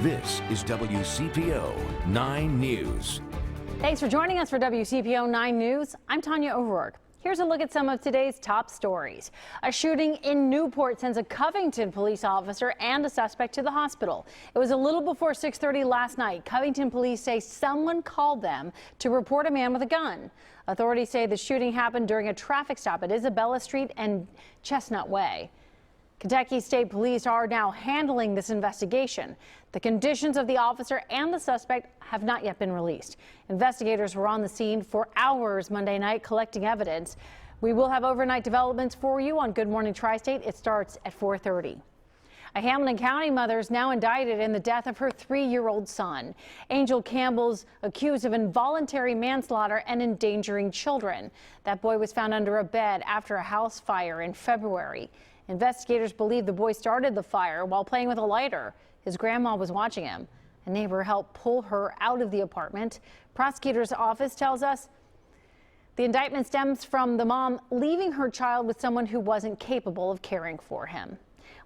This is WCPO 9 News. Thanks for joining us for WCPO 9 News. I'm Tanya O'Rourke. Here's a look at some of today's top stories. A shooting in Newport sends a Covington police officer and a suspect to the hospital. It was a little before 6:30 last night. Covington police say someone called them to report a man with a gun. Authorities say the shooting happened during a traffic stop at Isabella Street and Chestnut Way. Kentucky State Police are now handling this investigation. The conditions of the officer and the suspect have not yet been released. Investigators were on the scene for hours Monday night collecting evidence. We will have overnight developments for you on Good Morning Tri-State. It starts at 4:30. A Hamilton County mother is now indicted in the death of her 3-year-old son. Angel Campbell's accused of involuntary manslaughter and endangering children. That boy was found under a bed after a house fire in February. Investigators believe the boy started the fire while playing with a lighter. His grandma was watching him. A neighbor helped pull her out of the apartment. Prosecutor's office tells us the indictment stems from the mom leaving her child with someone who wasn't capable of caring for him.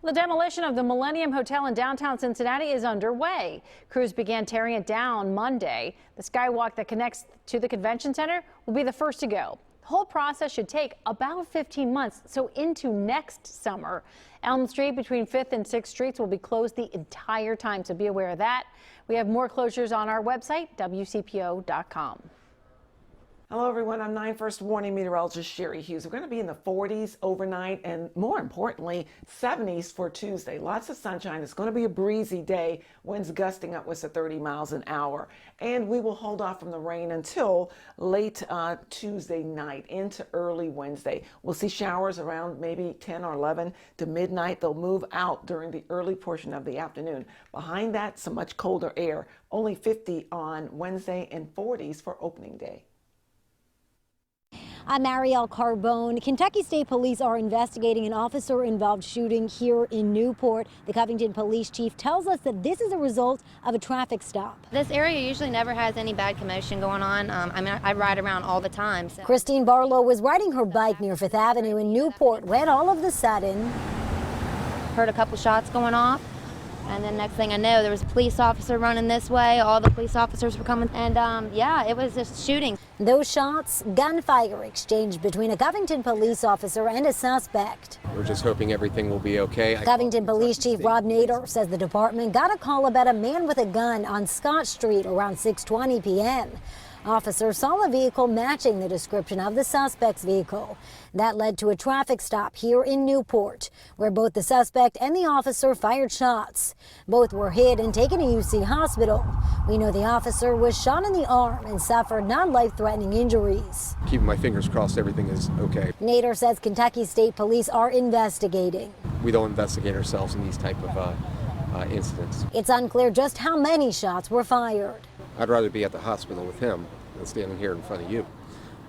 The demolition of the Millennium Hotel in downtown Cincinnati is underway. Crews began tearing it down Monday. The skywalk that connects to the convention center will be the first to go. The whole process should take about 15 months, so into next summer. Elm Street between 5th and 6th Streets will be closed the entire time, so be aware of that. We have more closures on our website, WCPO.com. Hello, everyone. I'm 9 First Warning meteorologist Sherry Hughes. We're going to be in the 40s overnight and, more importantly, 70s for Tuesday. Lots of sunshine. It's going to be a breezy day. Winds gusting upwards to 30 miles an hour. And we will hold off from the rain until late Tuesday night into early Wednesday. We'll see showers around maybe 10 or 11 to midnight. They'll move out during the early portion of the afternoon. Behind that, some much colder air. Only 50 on Wednesday and 40s for opening day. I'm Marielle Carbone. Kentucky State Police are investigating an officer-involved shooting here in Newport. The Covington Police Chief tells us that this is a result of a traffic stop. This area usually never has any bad commotion going on. I ride around all the time. So. Christine Barlow was riding her bike near 5th Avenue in Newport when all of a sudden heard a couple shots going off. And then next thing I know, there was a police officer running this way. All the police officers were coming. And yeah, it was just shooting. Those shots, gunfire exchanged between a Covington police officer and a suspect. We're just hoping everything will be okay. Covington Police Chief Rob Nader says the department got a call about a man with a gun on Scott Street around 6:20 p.m. Officers saw a vehicle matching the description of the suspect's vehicle. That led to a traffic stop here in Newport, where both the suspect and the officer fired shots. Both were hit and taken to UC Hospital. We know the officer was shot in the arm and suffered non-life-threatening injuries. Keeping my fingers crossed everything is okay. Nader says Kentucky State Police are investigating. We don't investigate ourselves in these type of incidents. It's unclear just how many shots were fired. I'd rather be at the hospital with him than standing here in front of you.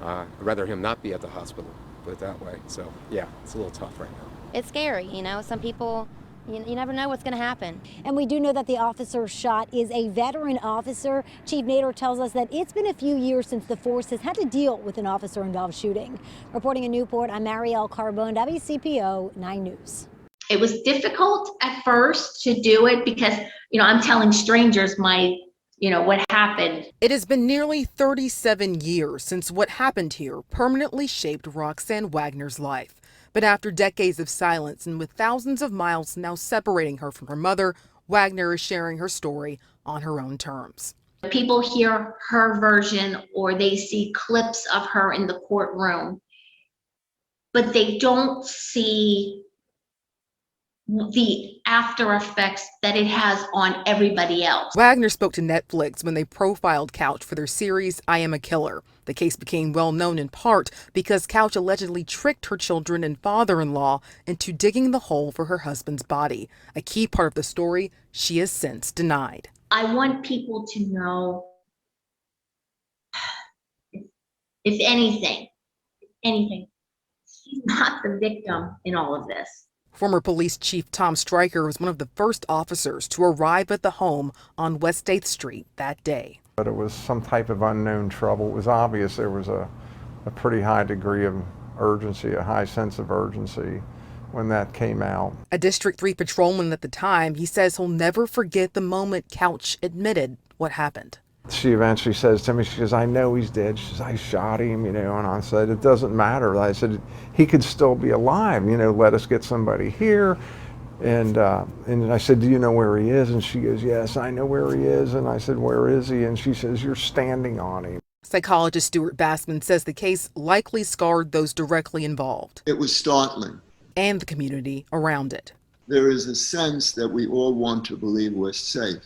I'd rather him not be at the hospital, put it that way. So yeah, it's a little tough right now. It's scary, you know. Some people, you never know what's going to happen. And we do know that the officer shot is a veteran officer. Chief Nader tells us that it's been a few years since the force has had to deal with an officer-involved shooting. Reporting in Newport, I'm Marielle Carbone, WCPO 9 News. It was difficult at first to do it because, I'm telling strangers what happened. It has been nearly 37 years since what happened here permanently shaped Roxanne Wagner's life. But after decades of silence and with thousands of miles now separating her from her mother, Wagner is sharing her story on her own terms. People hear her version or they see clips of her in the courtroom, but they don't see the after effects that it has on everybody else. Wagner spoke to Netflix when they profiled Couch for their series I Am a Killer. The case became well known in part because Couch allegedly tricked her children and father-in-law into digging the hole for her husband's body, a key part of the story she has since denied. I want people to know, if anything, she's not the victim in all of this. Former police chief Tom Stryker was one of the first officers to arrive at the home on West 8th Street that day. But it was some type of unknown trouble. It was obvious there was a pretty high degree of urgency, a high sense of urgency when that came out. A District 3 patrolman at the time, he says he'll never forget the moment Couch admitted what happened. She eventually says to me, she says, I know he's dead. She says, I shot him, and I said, it doesn't matter. I said, he could still be alive, let us get somebody here. And I said, do you know where he is? And she goes, yes, I know where he is. And I said, where is he? And she says, you're standing on him. Psychologist Stuart Bassman says the case likely scarred those directly involved. It was startling. And the community around it. There is a sense that we all want to believe we're safe.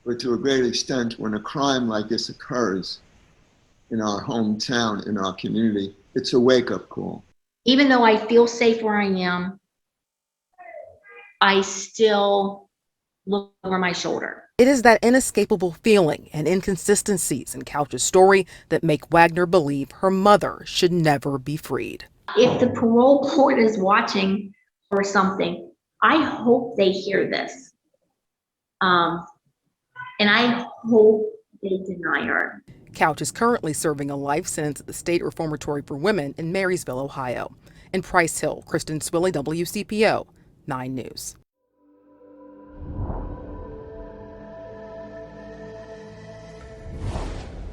But to a great extent, when a crime like this occurs in our hometown, in our community, it's a wake-up call. Even though I feel safe where I am, I still look over my shoulder. It is that inescapable feeling and inconsistencies in Couch's story that make Wagner believe her mother should never be freed. If the parole board is watching or something, I hope they hear this. And I hope they deny her. Couch is currently serving a life sentence at the State Reformatory for Women in Marysville, Ohio. In Price Hill, Kristen Swilley, WCPO 9 News.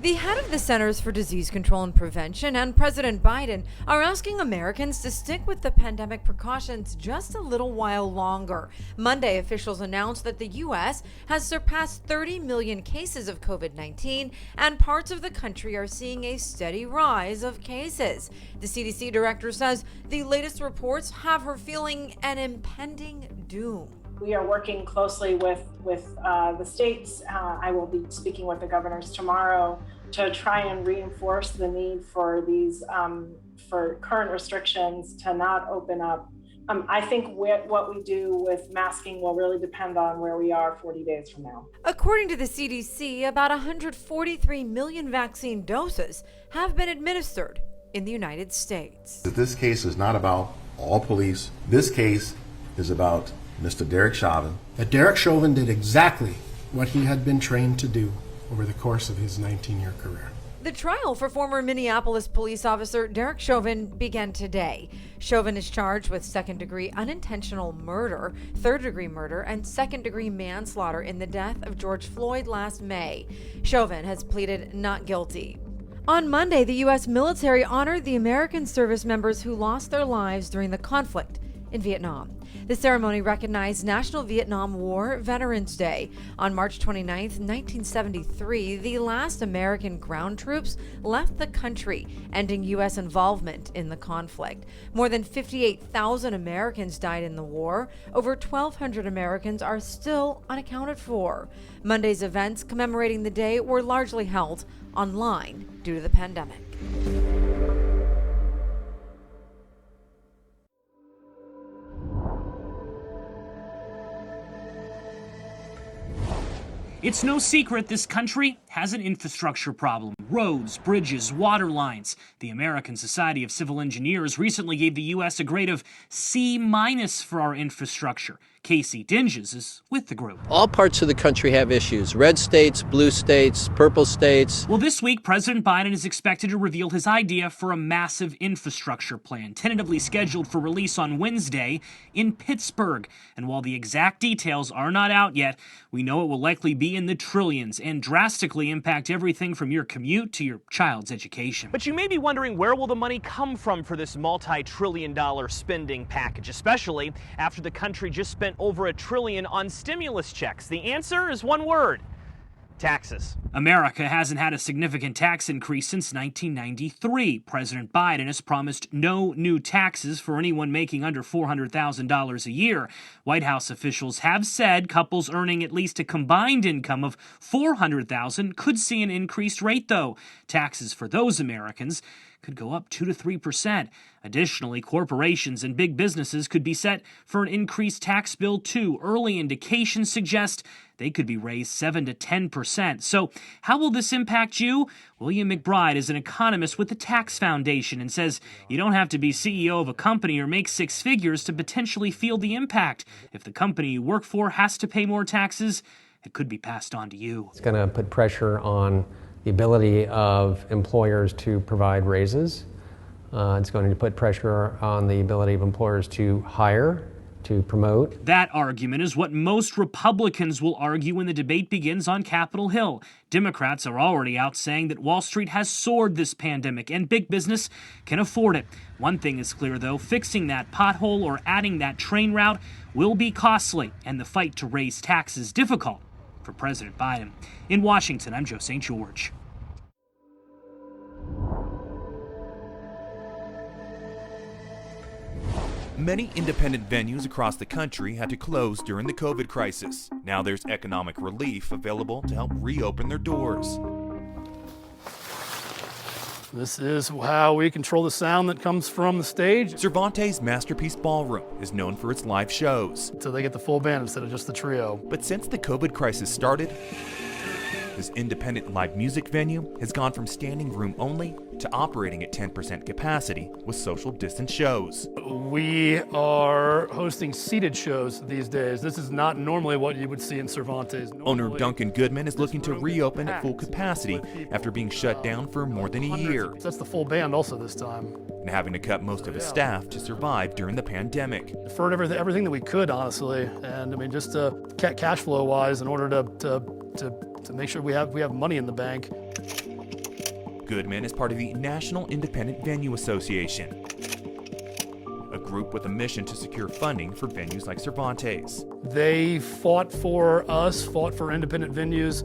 The head of the Centers for Disease Control and Prevention and President Biden are asking Americans to stick with the pandemic precautions just a little while longer. Monday, officials announced that the U.S. has surpassed 30 million cases of COVID-19, and parts of the country are seeing a steady rise of cases. The CDC director says the latest reports have her feeling an impending doom. We are working closely with the states. I will be speaking with the governors tomorrow to try and reinforce the need for these for current restrictions to not open up. I think what we do with masking will really depend on where we are 40 days from now. According to the CDC, about 143 million vaccine doses have been administered in the United States. This case is not about all police. This case is about Mr. Derek Chauvin. That Derek Chauvin did exactly what he had been trained to do over the course of his 19-year career. The trial for former Minneapolis police officer Derek Chauvin began today. Chauvin is charged with second-degree unintentional murder, third-degree murder, and second-degree manslaughter in the death of George Floyd last May. Chauvin has pleaded not guilty. On Monday, the U.S. military honored the American service members who lost their lives during the conflict in Vietnam. The ceremony recognized National Vietnam War Veterans Day. On March 29, 1973, the last American ground troops left the country, ending U.S. involvement in the conflict. More than 58,000 Americans died in the war. Over 1,200 Americans are still unaccounted for. Monday's events commemorating the day were largely held online due to the pandemic. It's no secret this country has an infrastructure problem. Roads, bridges, water lines. The American Society of Civil Engineers recently gave the U.S. a grade of C- for our infrastructure. Casey Dinges is with the group. All parts of the country have issues. Red states, blue states, purple states. Well, this week, President Biden is expected to reveal his idea for a massive infrastructure plan, tentatively scheduled for release on Wednesday in Pittsburgh. And while the exact details are not out yet, we know it will likely be in the trillions and drastically impact everything from your commute to your child's education. But you may be wondering, where will the money come from for this multi-trillion-dollar spending package, especially after the country just spent over $1 trillion on stimulus checks? The answer is one word: taxes. America hasn't had a significant tax increase since 1993. President Biden has promised no new taxes for anyone making under $400,000 a year. White House officials have said couples earning at least a combined income of $400,000 could see an increased rate, though. Taxes for those Americans could go up 2 to 3%. Additionally, corporations and big businesses could be set for an increased tax bill, too. Early indications suggest they could be raised 7 to 10%. So how will this impact you? William McBride is an economist with the Tax Foundation and says you don't have to be CEO of a company or make six figures to potentially feel the impact. If the company you work for has to pay more taxes, it could be passed on to you. It's going to put pressure on the ability of employers to provide raises. It's going to put pressure on the ability of employers to hire, to promote. That argument is what most Republicans will argue when the debate begins on Capitol Hill. Democrats are already out saying that Wall Street has soared this pandemic and big business can afford it. One thing is clear, though, fixing that pothole or adding that train route will be costly, and the fight to raise taxes difficult for President Biden. In Washington, I'm Joe St. George. Many independent venues across the country had to close during the COVID crisis. Now there's economic relief available to help reopen their doors. This is how we control the sound that comes from the stage. Cervantes' Masterpiece Ballroom is known for its live shows. So they get the full band instead of just the trio. But since the COVID crisis started, this independent live music venue has gone from standing room only to operating at 10% capacity with social distance shows. We are hosting seated shows these days. This is not normally what you would see in Cervantes. Owner Duncan Goodman is looking to reopen at full capacity after being shut down for more than a year. That's the full band also this time. And having to cut most of his staff to survive during the pandemic. Deferred everything that we could, honestly. And I mean, just cash flow wise, in order to make sure we have money in the bank. Goodman is part of the National Independent Venue Association, a group with a mission to secure funding for venues like Cervantes. They fought for us, fought for independent venues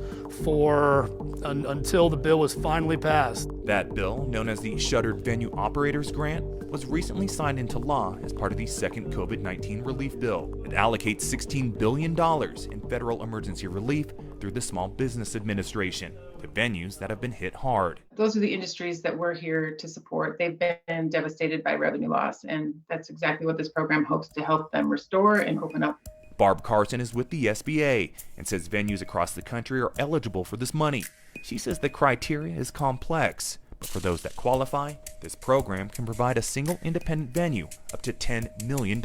until the bill was finally passed. That bill, known as the Shuttered Venue Operators Grant, was recently signed into law as part of the second COVID-19 relief bill. It allocates $16 billion in federal emergency relief through the Small Business Administration to venues that have been hit hard. Those are the industries that we're here to support. They've been devastated by revenue loss, and that's exactly what this program hopes to help them restore and open up. Barb Carson is with the SBA and says venues across the country are eligible for this money. She says the criteria is complex, but for those that qualify, this program can provide a single independent venue up to $10 million.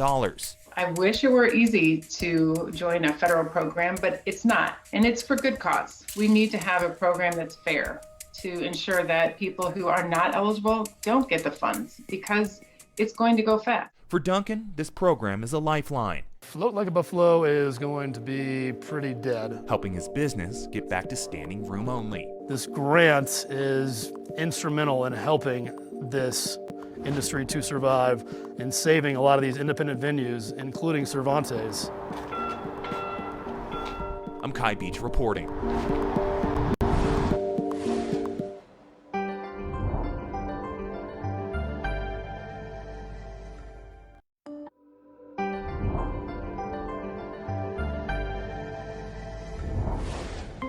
I wish it were easy to join a federal program, but it's not, and it's for good cause. We need to have a program that's fair to ensure that people who are not eligible don't get the funds, because it's going to go fast. For Duncan, this program is a lifeline. Float Like a Buffalo is going to be pretty dead. Helping his business get back to standing room only. This grant is instrumental in helping this industry to survive and saving a lot of these independent venues, including Cervantes. I'm Kai Beach reporting.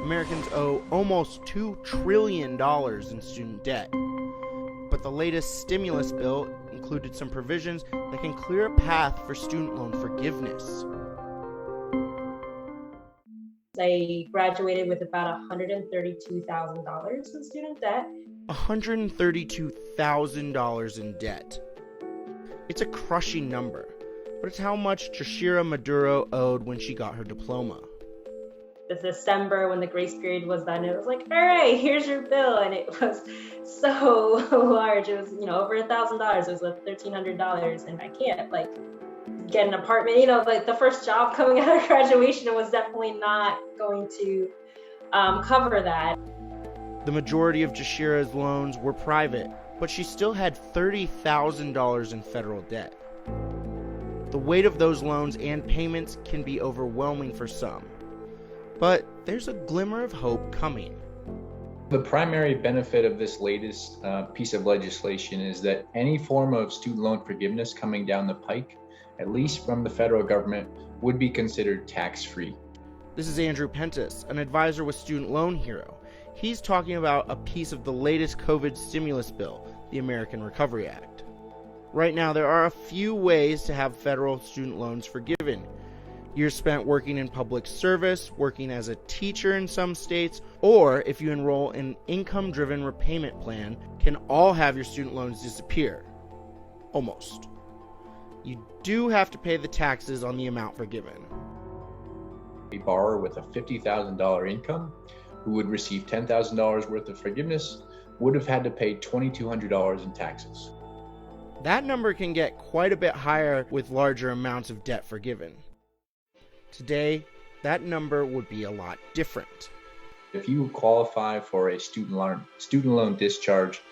Americans owe almost $2 trillion in student debt. But the latest stimulus bill included some provisions that can clear a path for student loan forgiveness. I graduated with about $132,000 in student debt. $132,000 in debt. It's a crushing number, but it's how much Jashira Maduro owed when she got her diploma. This December, when the grace period was done, it was like, all right, here's your bill. And it was so large. It was, over $1,000. It was like $1,300. And I can't get an apartment, the first job coming out of graduation was definitely not going to cover that. The majority of Jashira's loans were private, but she still had $30,000 in federal debt. The weight of those loans and payments can be overwhelming for some. But there's a glimmer of hope coming. The primary benefit of this latest piece of legislation is that any form of student loan forgiveness coming down the pike, at least from the federal government, would be considered tax-free. This is Andrew Pentis, an advisor with Student Loan Hero. He's talking about a piece of the latest COVID stimulus bill, the American Recovery Act. Right now, there are a few ways to have federal student loans forgiven. Years spent working in public service, working as a teacher in some states, or if you enroll in an income-driven repayment plan, can all have your student loans disappear. Almost. You do have to pay the taxes on the amount forgiven. A borrower with a $50,000 income who would receive $10,000 worth of forgiveness would have had to pay $2,200 in taxes. That number can get quite a bit higher with larger amounts of debt forgiven. Today, that number would be a lot different. If you qualify for a student loan discharge,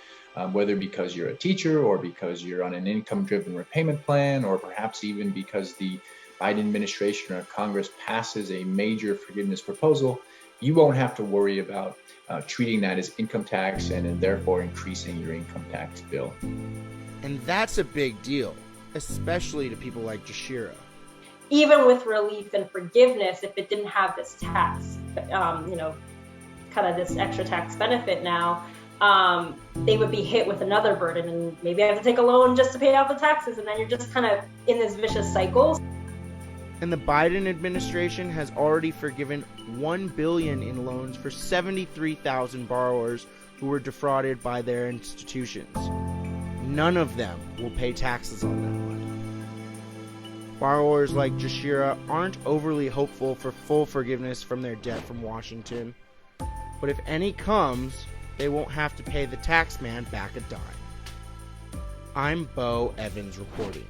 whether because you're a teacher or because you're on an income-driven repayment plan, or perhaps even because the Biden administration or Congress passes a major forgiveness proposal, you won't have to worry about treating that as income tax and therefore increasing your income tax bill. And that's a big deal, especially to people like Jashira. Even with relief and forgiveness, if it didn't have this tax, kind of this extra tax benefit now, they would be hit with another burden and maybe have to take a loan just to pay off the taxes. And then you're just kind of in this vicious cycle. And the Biden administration has already forgiven $1 billion in loans for 73,000 borrowers who were defrauded by their institutions. None of them will pay taxes on that money. Borrowers like Jashira aren't overly hopeful for full forgiveness from their debt from Washington, but if any comes, they won't have to pay the tax man back a dime. I'm Bo Evans reporting.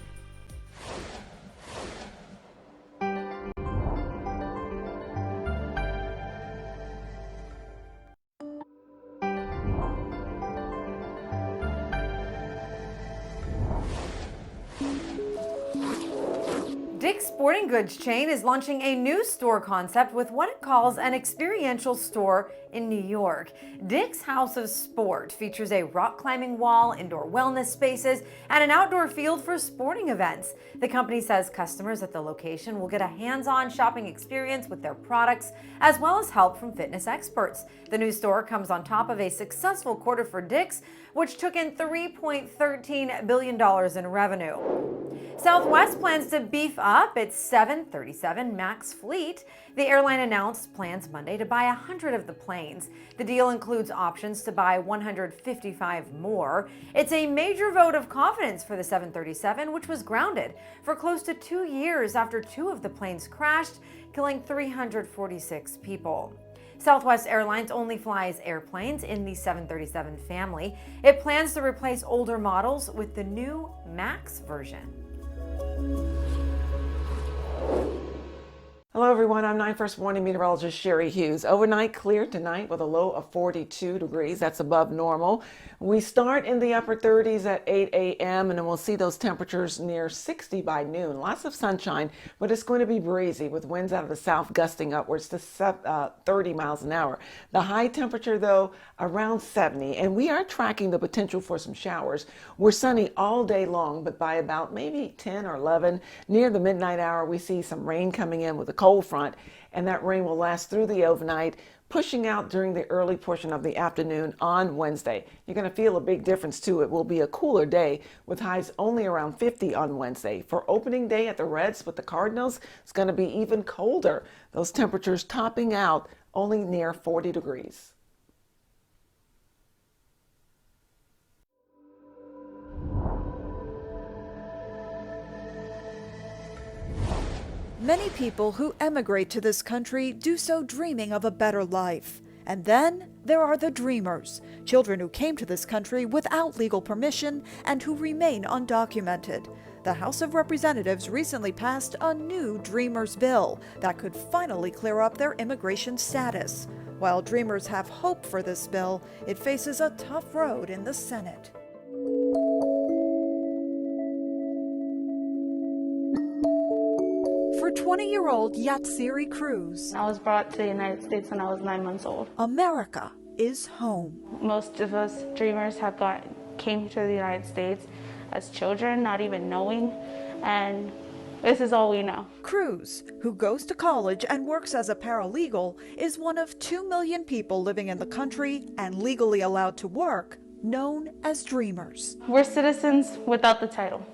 Dick's Sporting Goods chain is launching a new store concept with what it calls an experiential store in New York. Dick's House of Sport features a rock climbing wall, indoor wellness spaces, and an outdoor field for sporting events. The company says customers at the location will get a hands-on shopping experience with their products, as well as help from fitness experts. The new store comes on top of a successful quarter for Dick's, which took in $3.13 billion in revenue. Southwest plans to beef up its 737 MAX fleet. The airline announced plans Monday to buy 100 of the planes. The deal includes options to buy 155 more. It's a major vote of confidence for the 737, which was grounded for close to 2 years after 2 of the planes crashed, killing 346 people. Southwest Airlines only flies airplanes in the 737 family. It plans to replace older models with the new MAX version. Hello everyone, I'm 9 First Morning meteorologist Sherry Hughes. Overnight clear tonight with a low of 42 degrees. That's above normal. We start in the upper 30s at 8 a.m. and then we'll see those temperatures near 60 by noon. Lots of sunshine, but it's going to be breezy with winds out of the south gusting upwards to 30 miles an hour. The high temperature though around 70, and we are tracking the potential for some showers. We're sunny all day long, but by about maybe 10 or 11 near the midnight hour we see some rain coming in with a cold front, and that rain will last through the overnight, pushing out during the early portion of the afternoon on Wednesday. You're going to feel a big difference too. It will be a cooler day with highs only around 50 on Wednesday. For opening day at the Reds with the Cardinals, it's going to be even colder. Those temperatures topping out only near 40 degrees. Many people who emigrate to this country do so dreaming of a better life. And then there are the dreamers, children who came to this country without legal permission and who remain undocumented. The House of Representatives recently passed a new Dreamers bill that could finally clear up their immigration status. While dreamers have hope for this bill, it faces a tough road in the Senate. For 20-year-old Yatsiri Cruz, I was brought to the United States when I was 9 months old. America is home. Most of us dreamers came to the United States as children, not even knowing, and this is all we know. Cruz, who goes to college and works as a paralegal, is one of 2 million people living in the country and legally allowed to work, known as dreamers. We're citizens without the title.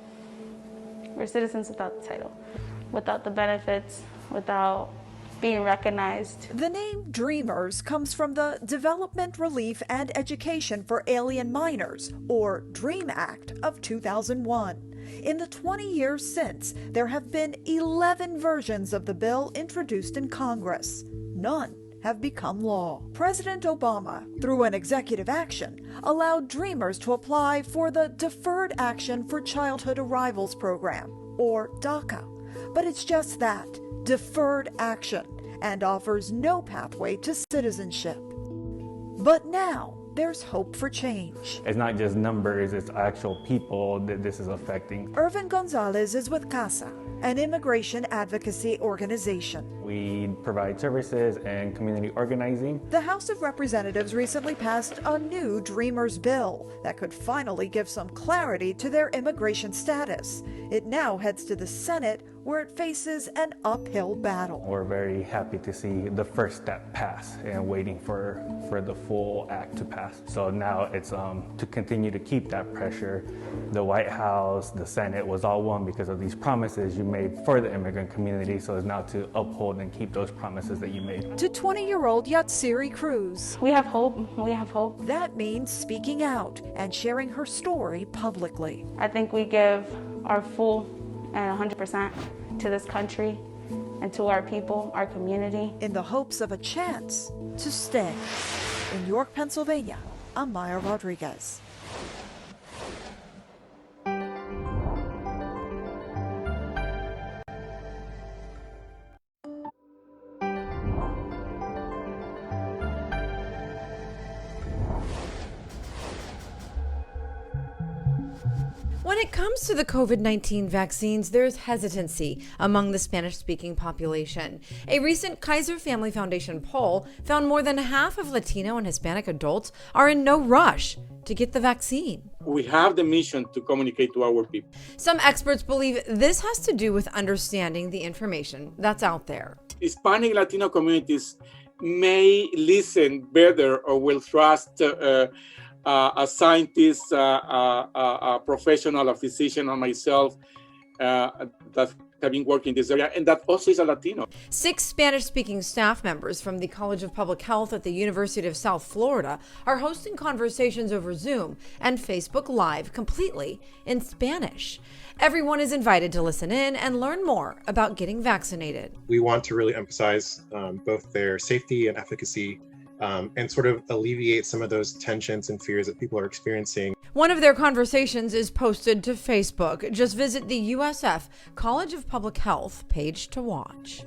We're citizens without the title. Without the benefits, without being recognized. The name Dreamers comes from the Development, Relief, and Education for Alien Minors, or DREAM Act of 2001. In the 20 years since, there have been 11 versions of the bill introduced in Congress. None have become law. President Obama, through an executive action, allowed Dreamers to apply for the Deferred Action for Childhood Arrivals Program, or DACA. But it's just that, deferred action, and offers no pathway to citizenship. But now, there's hope for change. It's not just numbers, it's actual people that this is affecting. Irvin Gonzalez is with CASA, an immigration advocacy organization. We provide services and community organizing. The House of Representatives recently passed a new Dreamers bill that could finally give some clarity to their immigration status. It now heads to the Senate, where it faces an uphill battle. We're very happy to see the first step pass and waiting for the full act to pass. So now it's to continue to keep that pressure. The White House, the Senate was all one because of these promises you made for the immigrant community. So it's now to uphold and keep those promises that you made. To 20-year-old Yatsiri Cruz. We have hope. We have hope. That means speaking out and sharing her story publicly. I think we give our full and 100% to this country and to our people, our community. In the hopes of a chance to stay. In York, Pennsylvania, I'm Maya Rodriguez. When it comes to the COVID-19 vaccines, there's hesitancy among the Spanish-speaking population. A recent Kaiser Family Foundation poll found more than half of Latino and Hispanic adults are in no rush to get the vaccine. We have the mission to communicate to our people. Some experts believe this has to do with understanding the information that's out there. Hispanic Latino communities may listen better or will trust a scientist, a professional, a physician, or myself that have been working in this area, and that also is a Latino. 6 Spanish-speaking staff members from the College of Public Health at the University of South Florida are hosting conversations over Zoom and Facebook Live completely in Spanish. Everyone is invited to listen in and learn more about getting vaccinated. We want to really emphasize both their safety and efficacy and sort of alleviate some of those tensions and fears that people are experiencing. One of their conversations is posted to Facebook. Just visit the USF College of Public Health page to watch.